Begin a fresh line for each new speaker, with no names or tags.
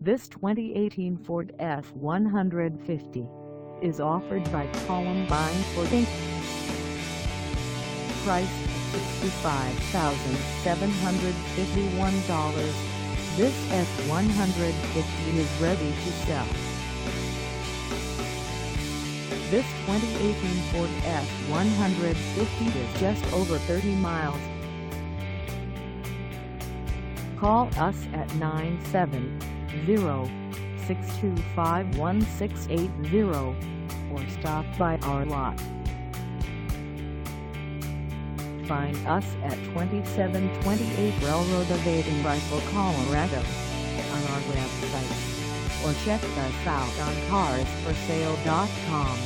This 2018 Ford F-150 is offered by Columbine Ford Inc. Price $65,751. This F-150 is ready to sell. This 2018 Ford F-150 is just over 30 miles. Call us at 970-625-1680 or stop by our lot. Find us at 2728 Railroad Ave Rifle, Colorado on our website, or check us out on carsforsale.com.